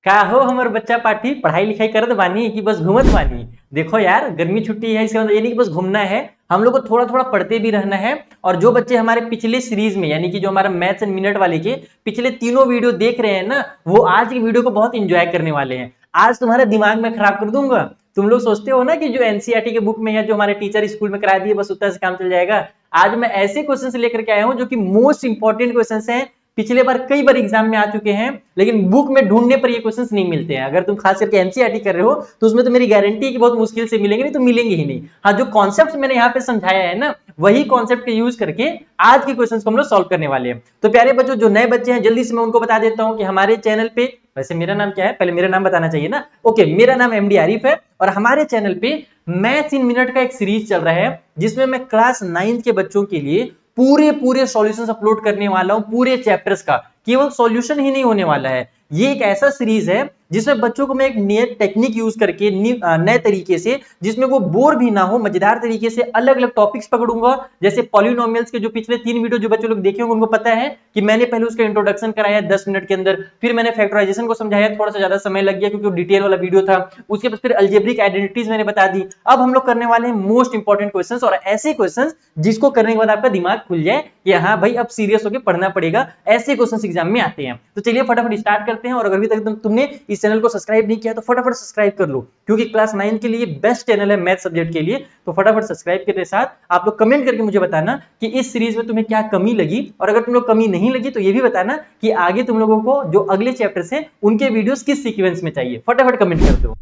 का हो हमर बच्चा पाठी पढ़ाई लिखाई करत बानी कि बस घूमत बानी। देखो यार, गर्मी छुट्टी है, इसका मतलब ये नहीं कि बस घूमना है, हम लोग को थोड़ा थोड़ा पढ़ते भी रहना है। और जो बच्चे हमारे पिछले सीरीज में यानी कि जो हमारा मैथ्स एंड मिनट वाले के पिछले तीनों वीडियो देख रहे हैं ना, वो आज की वीडियो को बहुत इंजॉय करने वाले हैं। आज तुम्हारे दिमाग में खराब कर दूंगा। तुम लोग सोचते हो ना कि जो एनसीईआरटी के बुक में है, जो हमारे टीचर स्कूल में करा दिए, बस उतना से काम चल जाएगा। आज मैं ऐसे क्वेश्चन लेकर के आया हूं जो कि मोस्ट इंपॉर्टेंट क्वेश्चन हैं। पिछले बार कई बार एग्जाम में आ चुके हैं, लेकिन बुक में ढूंढने पर ये क्वेश्चंस नहीं मिलते हैं। अगर तुम खास करके एनसीईआरटी कर रहे हो तो उसमें तो मेरी गारंटी है कि बहुत मुश्किल से मिलेंगे, नहीं तो मिलेंगे ही नहीं। हाँ, जो कॉन्सेप्ट मैंने यहाँ पे समझाया है ना, वही कॉन्सेप्ट के यूज करके आज के क्वेश्चंस को हम लोग सॉल्व करने वाले हैं। तो प्यारे बच्चों, जो नए बच्चे हैं जल्दी से मैं उनको बता देता हूँ कि हमारे चैनल पे, वैसे मेरा नाम क्या है, पहले मेरा नाम बताना चाहिए ना। ओके, मेरा नाम एमडी आरिफ है और हमारे चैनल पे मैथ्स इन मिनट का एक सीरीज चल रहा है, जिसमें मैं क्लास 9 के बच्चों के लिए पूरे पूरे सॉल्यूशंस अपलोड करने वाला हूं। पूरे चैप्टर्स का केवल सॉल्यूशन ही नहीं होने वाला है, ये एक ऐसा सीरीज है जिसमें बच्चों को मैं एक नए टेक्निक यूज करके नए तरीके से, जिसमें वो बोर भी ना हो, मजेदार तरीके से अलग अलग टॉपिक्स पकड़ूंगा। जैसे पॉलिनोमियल्स के जो पिछले 3 वीडियो जो बच्चे लोग देखे होंगे उनको पता है कि मैंने पहले उसका इंट्रोडक्शन कराया 10 मिनट के अंदर, फिर मैंने फैक्टराइजेशन को समझाया, थोड़ा सा ज्यादा समय लग गया क्योंकि वो डिटेल वाला वीडियो था। उसके बाद फिर अलजेब्रिक आइडेंटिटीज मैंने बता दी। अब हम लोग करने वाले हैं मोस्ट इंपॉर्टेंट क्वेश्चंस, और ऐसे क्वेश्चंस जिसको करने के बाद आपका दिमाग खुल जाए कि हाँ भाई अब सीरियस होकर पढ़ना पड़ेगा। ऐसे क्वेश्चंस एग्जाम में आते हैं। तो चलिए फटाफट स्टार्ट करते हैं। और अगर अभी तक तुमने इस चैनल को सब्सक्राइब नहीं किया तो फटाफट सब्सक्राइब कर लो, क्योंकि क्लास 9 के लिए बेस्ट चैनल है मैथ सब्जेक्ट के लिए। तो फटाफट सब्सक्राइब के साथ आप लोग कमेंट करके मुझे बताना कि इस सीरीज में तुम्हें क्या कमी लगी, और अगर तुम लोग कमी नहीं लगी तो ये भी बताना कि आगे तुम लोगों को जो अगले चैप्टर्स हैं उनके वीडियोस किस सीक्वेंस में चाहिए। फटाफट कमेंट कर दो।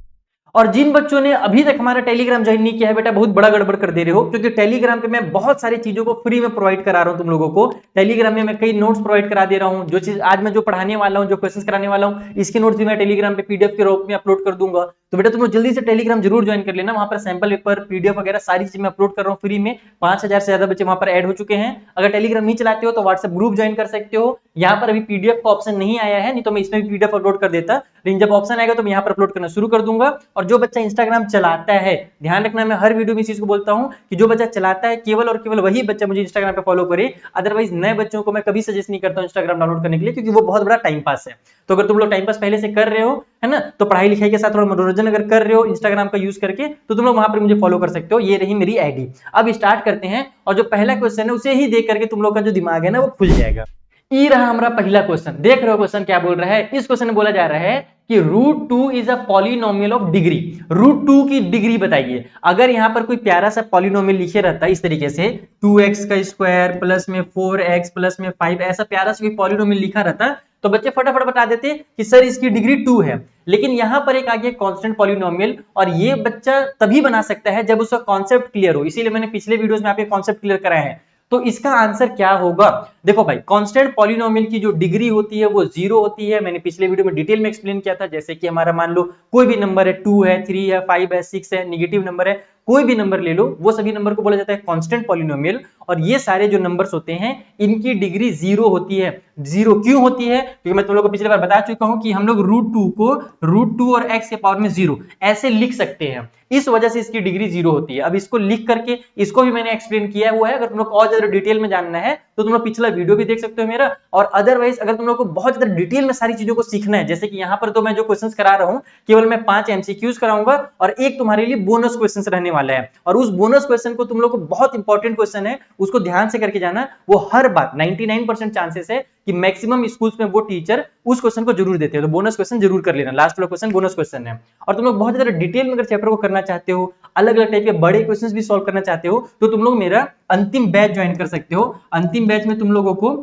और जिन बच्चों ने अभी तक हमारा टेलीग्राम ज्वाइन नहीं किया है, बेटा बहुत बड़ा गड़बड़ कर दे रहे हो, क्योंकि टेलीग्राम पे मैं बहुत सारी चीजों को फ्री में प्रोवाइड करा रहा हूं तुम लोगों को। टेलीग्राम में मैं कई नोट्स प्रोवाइड करा दे रहा हूं। जो चीज आज मैं जो पढ़ाने वाला हूं, जो क्वेश्चंस कराने वाला हूं, इसके नोट्स भी मैं टेलीग्राम पे पीडीएफ के रूप में अपलोड कर दूंगा। तो बेटा तुम लोग जल्दी से टेलीग्राम जरूर ज्वाइन कर लेना। वहां पर सैंपल पेपर, पीडीएफ वगैरह सारी चीज मैं अपलोड कर रहा हूँ फ्री में। 5000 से ज्यादा बच्चे वहां पर ऐड हो चुके हैं। अगर टेलीग्राम नहीं चलाते हो तो व्हाट्सएप ग्रुप ज्वाइन कर सकते हो। यहाँ पर अभी पीडीएफ का ऑप्शन नहीं आया है, नहीं तो मैं इसमें भी पीडीएफ अपलोड कर देता, लेकिन जब ऑप्शन आएगा तो मैं यहाँ पर अपलोड करना शुरू कर दूंगा। और जो बच्चा इंस्टाग्राम चलाता है, ध्यान रखना मैं हर वीडियो में इस चीज को बोलता हूं कि जो बच्चा चलाता है केवल और केवल वही बच्चा मुझे इंस्टाग्राम पे फॉलो करे। अदरवाइज नए बच्चों को मैं कभी सजेस्ट नहीं करता हूं इंस्टाग्राम डाउनलोड करने के लिए, क्योंकि वो बहुत बड़ा टाइम पास है। तो अगर तुम लोग टाइम पास पहले से कर रहे हो, है ना, तो पढ़ाई लिखाई के साथ थोड़ा मनोरंजन अगर कर रहे हो इंस्टाग्राम का यूज करके, तो तुम लोग वहां पर मुझे फॉलो कर सकते हो। ये रही मेरी आईडी। अब स्टार्ट करते हैं, और जो पहला क्वेश्चन है उसे ही देख करके तुम लोग का जो दिमाग है ना वो खुल जाएगा। ये रहा हमारा पहला क्वेश्चन। देख रहे हो क्वेश्चन क्या बोल रहा है? इस क्वेश्चन में बोला जा रहा है कि root two is a polynomial of degree. Root two की डिग्री बताइए। अगर यहां पर कोई प्यारा सा पॉलिनोमियल लिखे रहता है इस तरीके से, 2x का स्क्वायर प्लस में 4x प्लस में 5, ऐसा प्यारा सा कोई पॉलिनोमियल लिखा रहता तो बच्चे फटाफट बता देते कि सर इसकी डिग्री 2 है। लेकिन यहां पर एक आ गया कांस्टेंट पॉलिनोमियल, और ये बच्चा तभी बना सकता है जब उसका कॉन्सेप्ट क्लियर हो। इसीलिए मैंने पिछले वीडियोस में आपके कॉन्सेप्ट क्लियर कराया है। तो इसका आंसर क्या होगा? देखो भाई, कांस्टेंट पॉलिनोमियल की जो डिग्री होती है वो 0 होती है। मैंने पिछले वीडियो में डिटेल में एक्सप्लेन किया था। जैसे कि हमारा मान लो कोई भी नंबर है, 2 है, 3 है, 5 है, 6 है, नेगेटिव नंबर है, कोई भी नंबर ले लो, वो सभी नंबर को बोला जाता है कांस्टेंट पॉलिनोमियल। और ये सारे जो नंबर्स होते हैं इनकी डिग्री 0 होती है। 0 क्यों होती है? क्योंकि मैं तुम लोगों को पिछले बार बता चुका हूं कि हम लोग √2 को √2 और x के पावर में 0 ऐसे लिख सकते हैं। इस वजह से इसकी डिग्री 0 होती है। अब इसको लिख करके, इसको भी मैंने एक्सप्लेन किया हुआ है। अगर तुम लोग और ज्यादा डिटेल में जानना है तो तुम लोग पिछला वीडियो भी देख सकते हो मेरा। और अदरवाइज अगर तुम लोग को बहुत ज्यादा डिटेल में सारी चीजों को सीखना है, जैसे कि यहाँ पर तो मैं जो क्वेश्चंस करा रहा हूँ केवल मैं 5 एमसीक्यूज कराऊंगा, और एक तुम्हारे लिए बोनस क्वेश्चन रहने वाला है। और उस बोनस क्वेश्चन को तुम लोग को, बहुत इंपॉर्टेंट क्वेश्चन है, उसको ध्यान से करके जाना। वो हर बार 99% चांसेस है कि मैक्सिमम स्कूल्स में वो टीचर उस क्वेश्चन को जरूर देते हैं। तो बोनस क्वेश्चन जरूर कर लेना। लास्ट वाला क्वेश्चन बोनस क्वेश्चन है। और तुम लोग बहुत ज्यादा डिटेल में अगर चैप्टर को करना चाहते हो, अलग अलग टाइप के बड़े क्वेश्चंस भी सॉल्व करना चाहते हो, तो तुम लोग मेरा अंतिम बैच ज्वाइन कर सकते हो। अंतिम बैच में तुम लोगों को,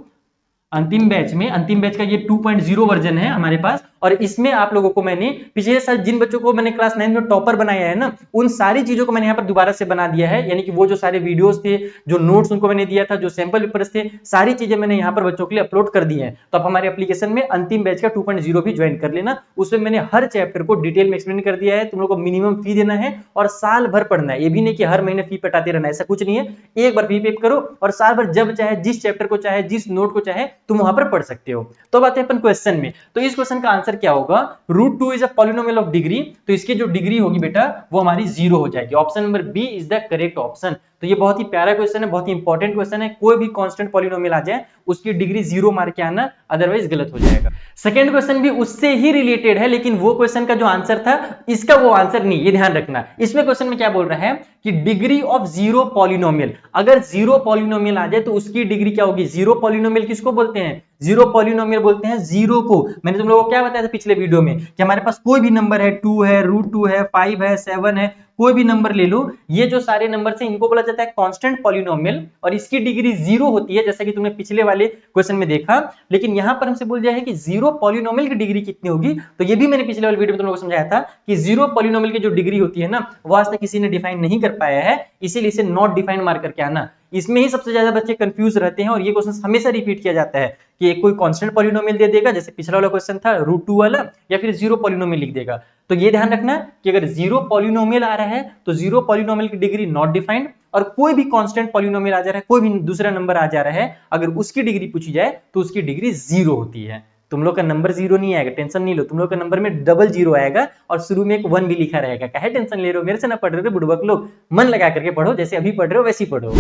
अंतिम बैच का ये 2.0 वर्जन है हमारे पास। और इसमें आप लोगों को मैंने पिछले साल जिन बच्चों को मैंने क्लास 9 में टॉपर बनाया है ना, उन सारी चीजों को मैंने यहाँ पर दोबारा से बना दिया है। यानी कि वो जो सारे वीडियोस थे, जो नोट्स उनको मैंने दिया था, जो सैंपल पेपर्स थे, सारी चीजें मैंने यहाँ पर बच्चों के लिए अपलोड कर दी है। तो आप हमारे एप्लीकेशन में अंतिम बैच का 2.0 भी ज्वाइन कर लेना। उसमें मैंने हर चैप्टर को डिटेल में एक्सप्लेन कर दिया है। तुम लोग को मिनिमम फी देना है और साल भर पढ़ना है। ये भी नहीं कि हर महीने फी पटाते रहना, ऐसा कुछ नहीं है। एक बार फी पे करो और साल भर जब चाहे, जिस चैप्टर को चाहे, जिस नोट को चाहे, तुम वहां पर पढ़ सकते हो। तो बात है अपन क्वेश्चन में। तो इस क्वेश्चन का आंसर क्या होगा? √2 is a polynomial of degree. तो इसकी जो डिग्री होगी बेटा वो हमारी 0 हो जाएगी। Option number B is the correct option. तो ये बहुत ही प्यारा क्वेश्चन है, बहुत ही इंपॉर्टेंट क्वेश्चन है। कोई भी कांस्टेंट पॉलिनोमियल आ जाए उसकी डिग्री 0 मार के आना, अदरवाइज गलत हो जाएगा। सेकेंड क्वेश्चन भी उससे ही रिलेटेड है, लेकिन वो क्वेश्चन का जो आंसर था इसका वो आंसर नहीं, ये ध्यान रखना। इसमें क्वेश्चन में क्या बोल रहा है कि डिग्री ऑफ जीरो पॉलिनोमियल, अगर जीरो पॉलिनोमियल आ जाए तो उसकी डिग्री क्या होगी। जीरो पॉलिनोमियल किसको बोलते हैं, जीरो पॉलिनोमियल बोलते हैं जीरो को। मैंने तुम लोगों को क्या बताया था पिछले वीडियो में कि हमारे पास कोई भी नंबर है, 2 है, √2 है, 5 है, 7 है, कोई भी नंबर ले लो, ये जो सारे नंबर से इनको बोला जाता है कांस्टेंट पॉलिनोमियल, और इसकी डिग्री 0 होती है, जैसा कि तुमने पिछले वाले क्वेश्चन में देखा। लेकिन यहां पर हमसे बोल दिया है कि जीरो पॉलिनोमियल की डिग्री कितनी होगी, तो ये भी मैंने पिछले वाले वीडियो में तुम लोगों को समझाया था कि जीरो पॉलिनोमियल की जो डिग्री होती है ना, वो आज तक किसी ने डिफाइन नहीं कर पाया है, इसीलिए इसे नॉट डिफाइंड मार करके आना। इसमें ही सबसे ज्यादा बच्चे कंफ्यूज रहते हैं, और ये क्वेश्चन हमेशा रिपीट किया जाता है कि एक कोई कांस्टेंट पॉलिनोमियल दे देगा, जैसे पिछला वाला क्वेश्चन था √2 वाला, या फिर जीरो पॉलिनोमियल लिख देगा। तो ये ध्यान रखना कि अगर जीरो पॉलिनोमियल आ रहा है तो जीरो पॉलिनोमियल की डिग्री नॉट डिफाइंड, और कोई भी कांस्टेंट पॉलिनोमियल आ जा रहा है, कोई भी दूसरा नंबर आ जा रहा है, अगर उसकी डिग्री पूछी जाए तो उसकी डिग्री 0 होती है। तुम लोग का नंबर 0 नहीं आएगा, टेंशन नहीं लो, तुम लोग का नंबर में डबल 0 आएगा और शुरू में एक 1 भी लिखा रहेगा। काहे टेंशन ले रहे हो, मेरे से ना पढ़ रहे हो बुड़बक लोग, मन लगा करके पढ़ो, जैसे अभी पढ़ रहे हो वैसे ही पढ़ो।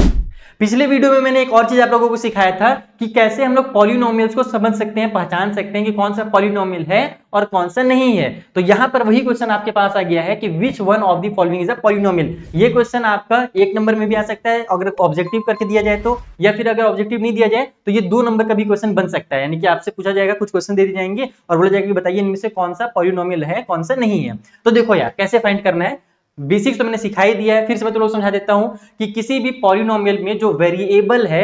पिछले वीडियो में मैंने एक और चीज आप लोगों को सिखाया था कि कैसे हम लोग पॉलिनोमियल्स को समझ सकते हैं, पहचान सकते हैं कि कौन सा पॉलिनोमियल है और कौन सा नहीं है। तो यहां पर वही क्वेश्चन आपके पास आ गया है कि which one of the following is a polynomial. ये क्वेश्चन आपका 1 नंबर में भी आ सकता है अगर ऑब्जेक्टिव करके दिया जाए तो, या फिर अगर ऑब्जेक्टिव नहीं दिया जाए तो ये 2 नंबर का भी क्वेश्चन बन सकता है। यानी कि आपसे पूछा जाएगा, कुछ क्वेश्चन दे दिए जाएंगे और बोला जाएगा कि बताइए इनमें से कौन सा पॉलिनोमियल है, कौन सा नहीं है। तो देखो यार कैसे फाइंड करना है, बेसिक्स तो मैंने सिखा ही दिया है, फिर से मैं तुम लोग समझा देता हूं कि किसी भी पॉलिनोमियल में जो वेरिएबल है,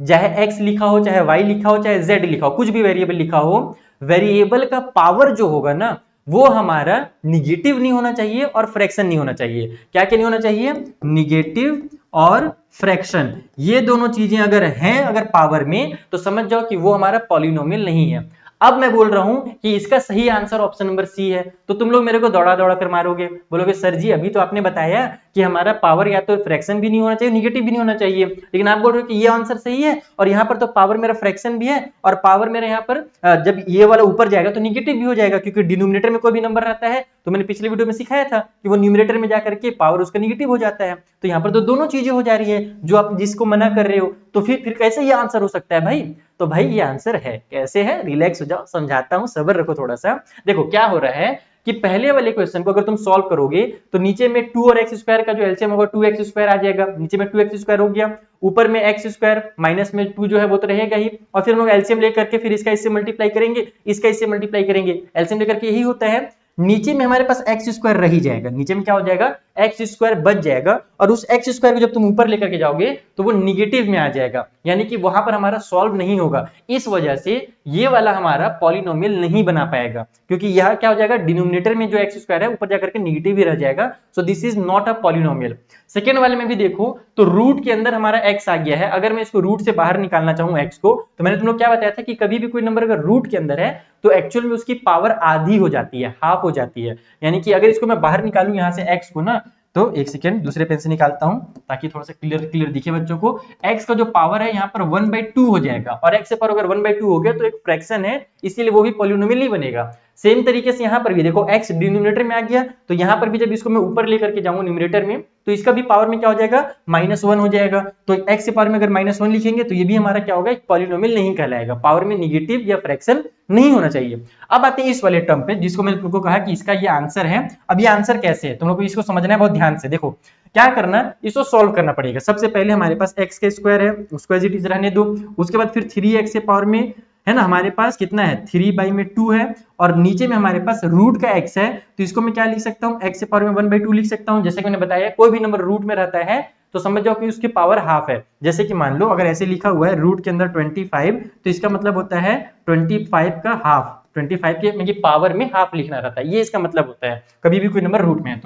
चाहे x लिखा हो, चाहे y लिखा हो, चाहे z लिखा हो, कुछ भी वेरिएबल लिखा हो, वेरिएबल का पावर जो होगा ना वो हमारा निगेटिव नहीं होना चाहिए और फ्रैक्शन नहीं होना चाहिए। क्या क्या नहीं होना चाहिए, निगेटिव और फ्रैक्शन, ये दोनों चीजें अगर हैं अगर पावर में, तो समझ जाओ कि वो हमारा पॉलिनोमियल नहीं है। अब मैं बोल रहा हूं कि इसका सही आंसर ऑप्शन नंबर सी है, तो तुम लोग मेरे को दौड़ा दौड़ा कर मारोगे, बोलोगे सर जी अभी तो आपने बताया कि हमारा पावर या तो फ्रैक्शन भी नहीं होना चाहिए, निगेटिव भी नहीं होना चाहिए, लेकिन आप बोल रहे हो कि ये आंसर सही है और यहाँ पर तो पावर मेरा फ्रैक्शन भी है, और पावर मेरा यहाँ पर जब ये वाला ऊपर जाएगा तो निगेटिव भी हो जाएगा, क्योंकि डिनोमिनेटर में कोई भी नंबर रहता है, तो मैंने पिछले वीडियो में सिखाया था कि वो न्यूमरेटर में जाकर के पावर उसका निगेटिव हो जाता है। तो यहाँ पर तो दोनों चीजें हो जा रही है जो आप जिसको मना कर रहे हो, तो फिर कैसे ये आंसर हो सकता है भाई। तो भाई ये आंसर है, कैसे है, रिलैक्स हो जाओ, समझाता हूं, सब्र रखो थोड़ा सा। देखो क्या हो रहा है कि पहले वाले क्वेश्चन को अगर तुम सॉल्व करोगे तो नीचे में 2 और x² का जो एलसीएम होगा 2x² आ जाएगा, नीचे में 2x² हो गया, ऊपर में x² माइनस में 2 जो है वो तो रहेगा ही, और फिर हम लोग एलसीएम लेकर के फिर इसका इससे मल्टीप्लाई करेंगे, इसका इससे मल्टीप्लाई करेंगे, एलसीएम लेकर के यही होता है। नीचे में हमारे पास x² रह ही जाएगा, नीचे में क्या हो जाएगा, x² बच जाएगा, और उस x² को जब तुम ऊपर लेकर के जाओगे तो वो निगेटिव में आ जाएगा, यानी कि वहां पर हमारा सॉल्व नहीं होगा। इस वजह से ये वाला हमारा पॉलिनोमियल नहीं बना पाएगा, क्योंकि यह क्या हो जाएगा, डिनोमिनेटर में जो x² है ऊपर जाकर के निगेटिव ही रह जाएगा, so this is not a polynomial. Second वाले में भी देखो तो रूट के अंदर हमारा x आ गया है, अगर मैं इसको रूट से बाहर निकालना चाहूं x को, तो मैंने तुम लोग क्या बताया था कि कभी भी कोई नंबर अगर रूट के अंदर है तो एक्चुअल में उसकी पावर आधी हो जाती है, हाफ हो जाती है। यानी कि अगर इसको मैं बाहर निकालूं यहाँ से x को ना, तो एक सेकेंड दूसरे पेन से निकालता हूं ताकि थोड़ा सा क्लियर दिखे बच्चों को। x का जो पावर है यहाँ पर 1/2 हो जाएगा, और x से पावर अगर 1/2 हो गया तो एक फ्रैक्शन है, इसीलिए वो भी पॉलिनोमियल नहीं बनेगा। सेम तरीके से यहाँ पर भी देखो x डिनोमिनेटर में आ गया, तो यहाँ पर भी जब इसको मैं ऊपर लेकर के जाऊंगा न्यूमरेटर में, तो इसका भी पावर में क्या हो जाएगा, -1 हो जाएगा। तो x के पावर में अगर -1 लिखेंगे तो ये भी हमारा क्या होगा, एक पॉलिनोमियल नहीं कहलाएगा, पावर में निगेटिव या फ्रैक्शन नहीं होना चाहिए। अब आते हैं इस वाले टर्म पे जिसको मैंने तुमको कहा कि इसका ये आंसर है। अब ये आंसर कैसे है तुम लोग को इसको समझना है बहुत ध्यान से। देखो क्या करना, इसको सॉल्व करना पड़ेगा। सबसे पहले हमारे पास x के स्क्वायर है, उसको एज इट इज रहने दो, उसके बाद फिर 3x के पावर में है ना, हमारे पास कितना है 3/2 है, और नीचे में हमारे पास रूट का x है, तो इसको मैं क्या लिख सकता हूँ, x के पावर में 1/2 लिख सकता हूँ। जैसे कि मैंने बताया कोई भी नंबर रूट में रहता है तो समझ जाओ कि उसकी पावर हाफ है। जैसे कि मान लो अगर ऐसे लिखा हुआ है रूट के अंदर 25, तो इसका मतलब होता है 25 का हाफ, 25 के पावर में हाफ लिखना रहता है, ये इसका मतलब होता है कभी भी कोई नंबर रूट में है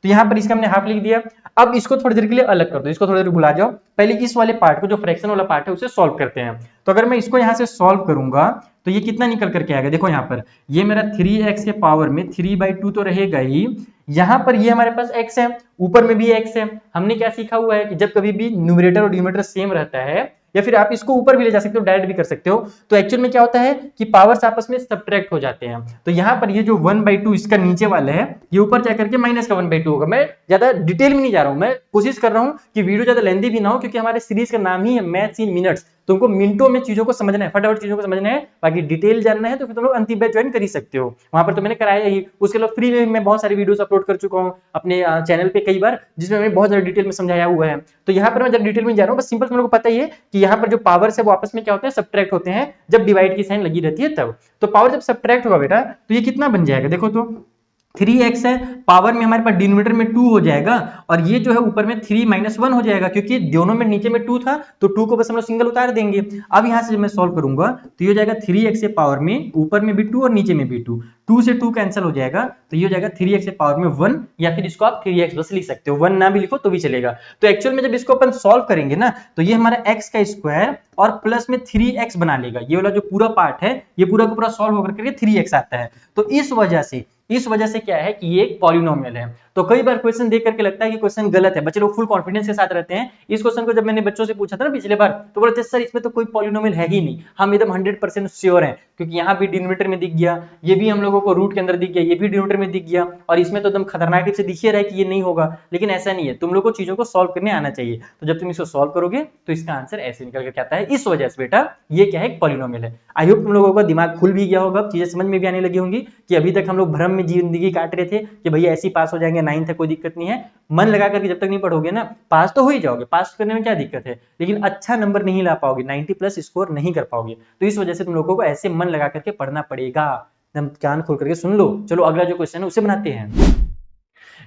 तो यहाँ पर इसका हमने हाफ लिख दिया। अब इसको थोड़ी देर के लिए अलग कर दो, इसको थोड़ी देर भुला जाओ, पहले इस वाले पार्ट को जो फ्रैक्शन वाला पार्ट है उसे सॉल्व करते हैं। तो अगर मैं इसको यहाँ से सॉल्व करूंगा तो ये कितना निकल करके आएगा, देखो यहाँ पर ये मेरा 3x के पावर में 3/2 तो रहेगा ही, यहाँ पर ये हमारे पास x है, ऊपर में भी x है। हमने क्या सीखा हुआ है कि जब कभी भी न्यूमरेटर और डिनोमिनेटर सेम रहता है या फिर आप इसको ऊपर भी ले जा सकते हो, डायरेक्ट भी कर सकते हो। तो एक्चुअल में क्या होता है कि पावर्स आपस में सब्ट्रैक्ट हो जाते हैं। तो यहाँ पर ये जो 1/2 इसका नीचे वाला है, ये ऊपर जाकर के माइनस का 1/2 होगा। मैं ज्यादा डिटेल में नहीं जा रहा हूँ, मैं कोशिश कर रहा हूँ कि वीडियो ज्यादा लेंथी भी ना हो, क्योंकि हमारे सीरीज का नाम ही है मैथ्स इन मिनट्स। तुमको मिनटों में चीजों को समझना है, फटाफट चीजों को समझना है। बाकी डिटेल जानना है तो फिर तुम लोग अंतिम बैच ज्वाइन कर ही सकते हो, वहां पर तो मैंने कराया ही। उसके अलावा फ्री में मैं बहुत सारी वीडियोस अपलोड कर चुका हूँ अपने चैनल पे कई बार, जिसमें मैंने बहुत ज्यादा डिटेल में समझाया हुआ है। तो यहाँ पर मैं जब डिटेल में जा रहा हूँ, बस सिंपल तुम लोग को पता ही है कि यहाँ पर जो पावर्स है वो आपस में क्या होते हैं, सब्ट्रैक्ट होते हैं जब डिवाइड की साइन लगी रहती है तब। तो पावर जब सब्ट्रैक्ट होगा बेटा तो ये कितना बन जाएगा, देखो तो 3x है, पावर में हमारे पास डिनोमिनेटर में 2 हो जाएगा, और ये जो है ऊपर में 3 - 1 हो जाएगा, क्योंकि दोनों में नीचे में 2 था तो 2 को बस हम लोग सिंगल उतार देंगे। अब यहाँ से जब मैं सॉल्व करूंगा तो ये हो जाएगा 3x से पावर में ऊपर में भी 2 और नीचे में भी 2, 2 से 2 कैंसिल हो जाएगा, तो ये हो जाएगा 3x से पावर में 1, या फिर इसको आप 3x बस लिख सकते हो, 1 ना भी लिखो तो भी चलेगा। तो एक्चुअल में जब इसको अपन सॉल्व करेंगे ना, तो ये हमारा x का स्क्वायर और प्लस में 3x बना लेगा। ये वाला जो पूरा पार्ट है ये पूरा का पूरा सॉल्व होकर के 3x आता है। तो इस वजह से क्या है कि ये एक पॉलिनोमियल है। तो कई बार क्वेश्चन देख करके लगता है कि क्वेश्चन गलत है, बच्चे लोग फुल कॉन्फिडेंस के साथ रहते हैं। इस क्वेश्चन को जब मैंने बच्चों से पूछा था ना पिछले बार, तो बोलते सर इसमें तो कोई पॉलिनोमियल है ही नहीं, हम एकदम 100% श्योर हैं, क्योंकि यहाँ भी डिनोमिनेटर में दिख गया, ये भी हम लोगों को रूट के अंदर दिख गया, ये भी डिनोमिनेटर में दिख गया, और इसमें तो एकदम खतरनाक से दिख ही रहा है कि ये नहीं होगा। लेकिन ऐसा नहीं है, तुम लोग को चीजों को सॉल्व करने आना चाहिए। तो जब तुम इसको सॉल्व करोगे तो इसका आंसर ऐसे निकल कर आता है। इस वजह से बेटा ये क्या है, एक पॉलिनोमियल है। आई होप तुम लोगों का दिमाग खुल भी गया होगा, चीजें समझ में भी आने लगी होंगी, कि अभी तक हम लोग भ्रम में जिंदगी काट रहे थे कि भैया ऐसे ही पास हो जाएंगे, 9th है कोई दिक्कत नहीं है। मन लगा करके जब तक नहीं पढ़ोगे ना, पास तो हो ही जाओगे, पास करने में क्या दिक्कत है, लेकिन अच्छा नंबर नहीं ला पाओगे, 90+ स्कोर नहीं कर पाओगे। तो इस वजह से तुम लोगों को ऐसे मन लगा करके पढ़ना पड़ेगा, एकदम कान खोल करके सुन लो। चलो अगला जो क्वेश्चन है उसे बनाते हैं।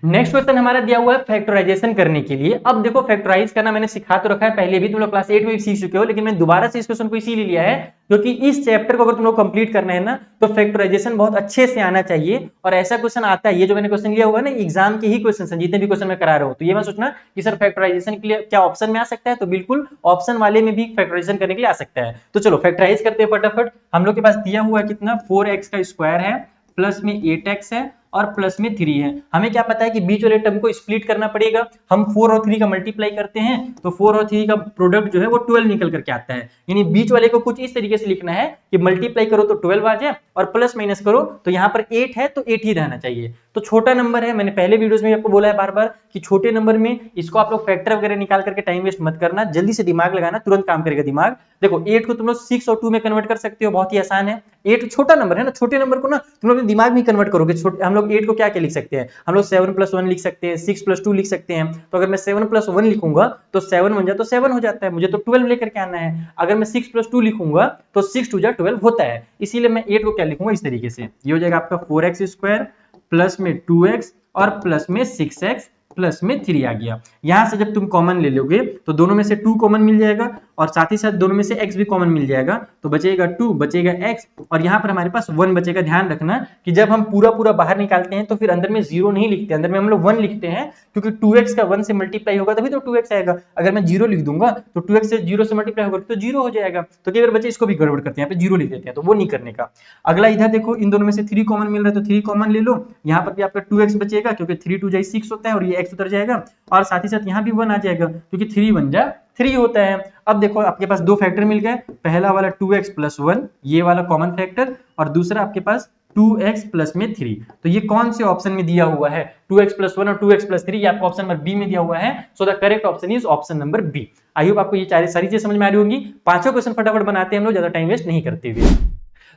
नेक्स्ट क्वेश्चन हमारा दिया हुआ है फैक्टराइजेशन करने के लिए। अब देखो फैक्टराइज करना मैंने सिखा तो रखा है, पहले भी तुम लोग क्लास 8 में भी सीख चुके हो, लेकिन मैं दोबारा से इस क्वेश्चन को इसीलिए लिया है क्योंकि इस चैप्टर को अगर तुम लोग कंप्लीट करना है ना, तो फैक्टराइजेशन बहुत अच्छे से आना चाहिए। और ऐसा क्वेश्चन आता है, ये जो मैंने क्वेश्चन लिया हुआ है ना, एग्जाम के ही क्वेश्चन है, जितने भी क्वेश्चन मैं करा रहा हूं। तो ये मैं सोचना कि सर फैक्टराइजेशन के लिए क्या ऑप्शन में आ सकता है, तो बिल्कुल ऑप्शन वाले में भी फैक्टराइजेशन करने के लिए आ सकता है। तो चलो फैक्टराइज करते हैं फटाफट। हम लोग के पास दिया हुआ है कितना, 4x का स्क्वायर है, प्लस में 8x है, और प्लस में 3 है। हमें क्या पता है कि बीच वाले टर्म को स्प्लिट करना पड़ेगा। हम 4 और 3 का मल्टीप्लाई करते हैं तो 4 और 3 का प्रोडक्ट जो है वो 12 निकल करके आता है। यानी बीच वाले को कुछ इस तरीके से लिखना है कि मल्टीप्लाई करो तो 12 आ जाए, और प्लस माइनस करो तो यहाँ पर 8 है तो 8 ही रहना चाहिए। तो छोटा नंबर है, मैंने पहले वीडियोस में आपको बोला है बार बार कि छोटे नंबर में इसको आप लोग फैक्टर वगैरह निकाल करके टाइम वेस्ट मत करना, जल्दी से दिमाग लगाना, तुरंत काम करेगा दिमाग। देखो 8 को तुम लोग 6 और 2 में कन्वर्ट कर सकते हो, बहुत ही आसान है। 8 छोटा नंबर है ना, छोटे नंबर को ना तुम लोग दिमाग में कन्वर्ट करोगे। हम लोग 8 को क्या क्या लिख सकते हैं, हम लोग 7 + 1 लिख सकते हैं, 6 + 2 लिख सकते हैं। तो अगर मैं 7 + 1 लिखूंगा तो 7 बन जाए तो 7 हो जाता है, मुझे तो 12 लेकर के आना है। अगर मैं 6 + 2 लिखूंगा तो 6 2 12 होता है, इसीलिए मैं 8 को क्या लिखूंगा इस तरीके से। ये हो जाएगा आपका 4x² प्लस में 2x और प्लस में 6x प्लस में 3 आ गया। यहां से जब तुम कॉमन ले लोगे तो दोनों में से 2 कॉमन मिल जाएगा, और साथ ही साथ दोनों में से x भी कॉमन मिल जाएगा, तो बचेगा 2, बचेगा x, और यहाँ पर हमारे पास 1 बचेगा। ध्यान रखना कि जब हम पूरा बाहर निकालते हैं तो फिर अंदर में 0 नहीं लिखते, अंदर में हम लोग 1 लिखते हैं, क्योंकि 2x का 1 से मल्टीप्लाई होगा तभी तो 2x आएगा। अगर मैं 0 लिख दूंगा तो 2x से 0 से मल्टीप्लाई होगा तो 0 हो जाएगा। तो कई बार बच्चे इसको भी गड़बड़ करते हैं, यहाँ पे 0 लिख देते हैं, तो वो नहीं करने का। अगला इधर देखो, इन दोनों में से 3 कॉमन मिल रहा है तो 3 कॉमन ले लो, यहाँ पर भी आपका 2x बचेगा क्योंकि 3 2 6 होता है, और ये x उतर जाएगा, और साथ ही साथ यहाँ भी 1 आ जाएगा क्योंकि 3 1 जा 3 होता है। अब देखो आपके पास दो फैक्टर मिल गए, पहला वाला 2x + 1 ये वाला कॉमन फैक्टर, और दूसरा आपके पास 2x प्लस में 3। तो ये कौन से ऑप्शन में दिया हुआ है, 2x + 1 और 2x + 3, ये आपको ऑप्शन नंबर बी में दिया हुआ है। So the correct option is option number B. I hope आपको ये सारी चीजें समझ में आ रही होंगी। पांचों क्वेश्चन फटाफट बनाते हैं हम लोग, ज्यादा टाइम वेस्ट नहीं करते हुए।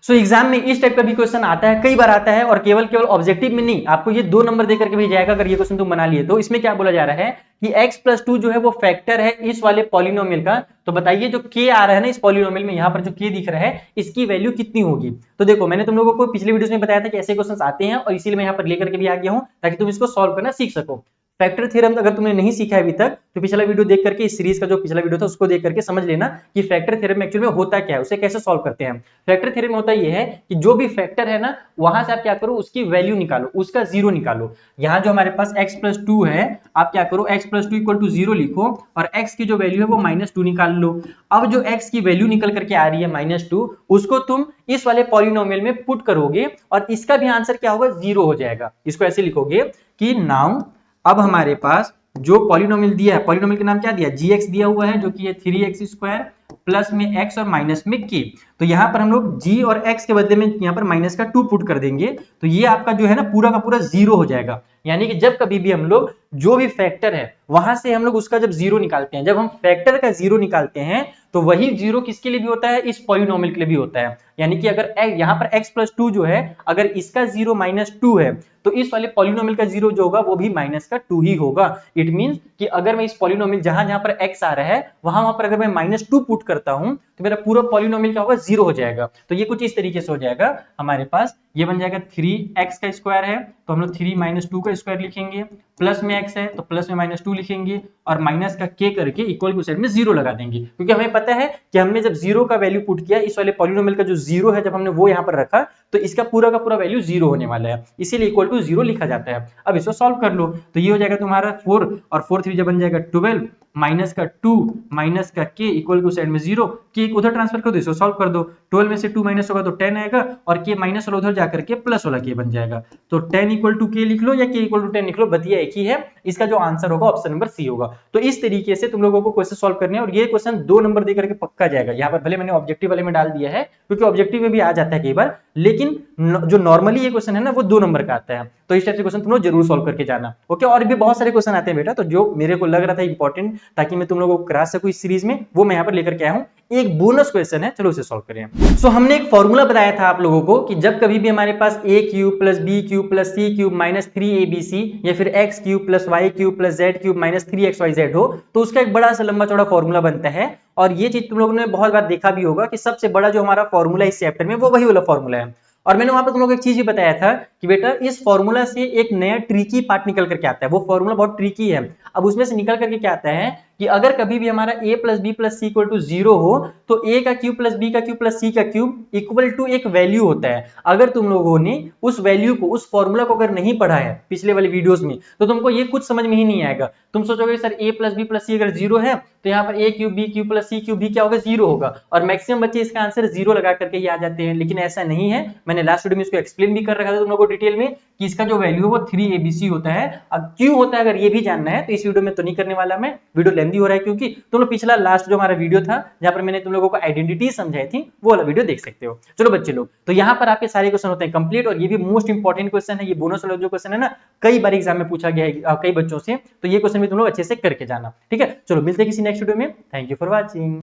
सो एग्जाम में इस टाइप का भी क्वेश्चन आता है, कई बार आता है, और केवल ऑब्जेक्टिव में नहीं, आपको ये 2 नंबर देकर के भी जाएगा अगर ये क्वेश्चन तुम बना लिए तो। इसमें क्या बोला जा रहा है कि x + 2 जो है वो फैक्टर है इस वाले पॉलिनोमियल का। तो बताइए जो k आ रहा है ना इस पॉलिनोमियल में, यहाँ पर जो k दिख रहा है इसकी वैल्यू कितनी होगी। तो देखो मैंने तुम लोगों को पिछले वीडियोस में बताया था कि ऐसे क्वेश्चन आते हैं, और इसीलिए मैं यहाँ पर लेकर के भी आ गया हूँ ताकि तुम इसको सॉल्व करना सीख सको। फैक्टर थ्योरम अगर तुमने नहीं सीखा है अभी तक तो पिछला वीडियो देख करके, इस सीरीज का जो पिछला वीडियो था उसको देख करके समझ लेना कि फैक्टर थ्योरम एक्चुअल में होता क्या है, उसे कैसे सॉल्व करते हैं। फैक्टर थ्योरम में होता ये है कि जो भी फैक्टर है ना, वहां से आप क्या करो, उसकी वैल्यू निकालो, उसका 0 निकालो। यहाँ जो हमारे पास x + 2 है, आप क्या करो x + 2 = 0 लिखो, और x की जो वैल्यू है वो -2 निकाल लो। अब जो x की वैल्यू निकल करके आ रही है -2, उसको तुम इस वाले पॉलिनोमियल में पुट करोगे, और इसका भी आंसर क्या होगा, 0 हो जाएगा। इसको ऐसे लिखोगे कि नाउ अब हमारे पास जो पॉलिनोमियल दिया है, पॉलिनोमियल का नाम क्या दिया, gx दिया हुआ है, जो कि है 3x² प्लस में x और माइनस में k। तो यहाँ पर हम लोग g और x के बदले में यहाँ पर माइनस का 2 पुट कर देंगे, तो ये आपका जो है ना पूरा का पूरा जीरो हो जाएगा। यानी कि जब कभी भी हम लोग जो भी फैक्टर है वहां से हम लोग उसका जब जीरो निकालते हैं, जब हम फैक्टर का जीरो निकालते हैं तो वही जीरो किसके लिए भी होता है, इस पॉलिनोमियल के लिए भी होता है। यानी कि अगर यहाँ पर x प्लस 2 जो है, अगर इसका जीरो माइनस 2 है तो इस वाले पॉलिनोमियल का जीरो जो होगा वो भी माइनस का 2 ही होगा। इट मींस कि अगर मैं इस पॉलिनोमियल जहां जहां पर x आ रहा है वहां पर अगर मैं माइनस 2 पुट करता हूं तो मेरा पूरा पॉलिनोमियल क्या होगा, जीरो हो जाएगा। तो ये कुछ इस तरीके से हो जाएगा हमारे पास, ये बन जाएगा 3x का स्क्वायर है तो हम लोग 3 माइनस 2 का स्क्वायर लिखेंगे, प्लस में x है तो प्लस में माइनस 2 लिखेंगे और माइनस का k करके इक्वल टू साइड में जीरो लगा देंगे, क्योंकि हमें पता है कि हमने जब जीरो का वैल्यू पुट किया, इस वाले पॉलिनोमियल का जो जीरो है जब हमने वो यहाँ पर रखा तो इसका पूरा का पूरा वैल्यू जीरो होने वाला है, इसीलिए इक्वल टू जीरो लिखा जाता है। अब इसको सॉल्व कर लो तो ये हो जाएगा तुम्हारा 4 और 4 3 जब बन जाएगा 12 माइनस का 2 माइनस का k इक्वल टू साइड में जीरो, k उधर ट्रांसफर कर दो, इसको सॉल्व कर दो। 12 में से 2 माइनस होगा तो 10 आएगा और k माइनस वाला उधर जाकर के प्लस वाला k बन जाएगा। तो 10 इक्वल टू k लिख लो या k इक्वल टू 10 लिख लो, बतिया एक ही है। इसका जो आंसर होगा ऑप्शन नंबर सी होगा। तो इस तरीके से तुम लोगों को क्वेश्चन सॉल्व करने हैं और ये क्वेश्चन 2 नंबर देकर के पक्का जाएगा। यहाँ पर भले मैंने ऑब्जेक्टिव वाले में डाल दिया है क्योंकि ऑब्जेक्टिव में भी आ जाता है कई बार, लेकिन जो नॉर्मली ये क्वेश्चन है ना वो 2 नंबर का आता है। तो इस टाइप से क्वेश्चन तुम लोग जरूर सॉल्व करके जाना। ओके, और भी बहुत सारे क्वेश्चन आते हैं बेटा, तो जो मेरे को लग रहा था इंपॉर्टेंट ताकि मैं तुम लोगों को करा सकूं इस सीरीज में, वो मैं यहाँ पर लेकर के आया हूँ। एक बोनस क्वेश्चन है, चलो उसे सॉल्व करें। सो हमने एक फॉर्मूला बताया था आप लोगों को कि जब कभी भी हमारे पास a cube plus B cube plus C cube minus 3abc या फिर x cube plus Y cube plus Z cube minus 3xyz हो तो उसका एक बड़ा सा लंबा चौड़ा फॉर्मूला बनता है। और ये चीज तुम लोगों ने बहुत बार देखा भी होगा कि सबसे बड़ा जो हमारा फॉर्मूला इस चैप्टर में वो वही वाला फॉर्मूला है। और मैंने वहां पर तुम लोगों को एक चीज भी बताया था कि बेटा इस फॉर्मूला से एक नया ट्रिकी पार्ट निकल करके आता है, वो फॉर्मूला बहुत ट्रिकी है। अब उसमें से निकल करके क्या आता है कि अगर कभी भी हमारा a plus B plus C equal to 0 हो तो a का क्यूब प्लस b का क्यूब प्लस c का क्यूब इक्वल टू एक वैल्यू होता है। अगर तुम लोगों ने उस वैल्यू को, उस फॉर्मूला को अगर नहीं पढ़ा है पिछले वाले वीडियोस में तो तुमको ये कुछ समझ में ही नहीं आएगा। तुम सोचोगे sir a plus B plus C अगर 0 है तो यहाँ पर a cube b cube plus c cube भी क्या होगा, 0 होगा। और मैक्सिमम बच्चे इसका आंसर 0 लगा करके ही आ जाते हैं, लेकिन ऐसा नहीं है। मैंने लास्ट वीडियो में इसको एक्सप्लेन भी कर रखा था तुम लोगों को डिटेल में कि इसका जो वैल्यू है वो 3abc होता है। अब क्यों होता है अगर ये भी जानना है तो इस वीडियो में तो नहीं करने वाला मैं, वीडियो लेंदी हो रहा है, क्योंकि तुम लोग पिछला लास्ट जो हमारा वीडियो था जहां पर मैंने तुम लोगों को आइडेंटिटी समझाई थी वो वाला वीडियो देख सकते हो। चलो बच्चे लोग, तो यहाँ पर आपके सारे क्वेश्चन होते हैं कंप्लीट और ये भी मोस्ट इंपॉर्टेंट क्वेश्चन है। ये बोनस वाला जो क्वेश्चन है ना, कई बार एग्जाम में पूछा गया है कई बच्चों से, तो ये क्वेश्चन भी तुम लोग अच्छे से करके जाना। ठीक है, चलो मिलते हैं किसी नेक्स्ट वीडियो में। Thank you for watching.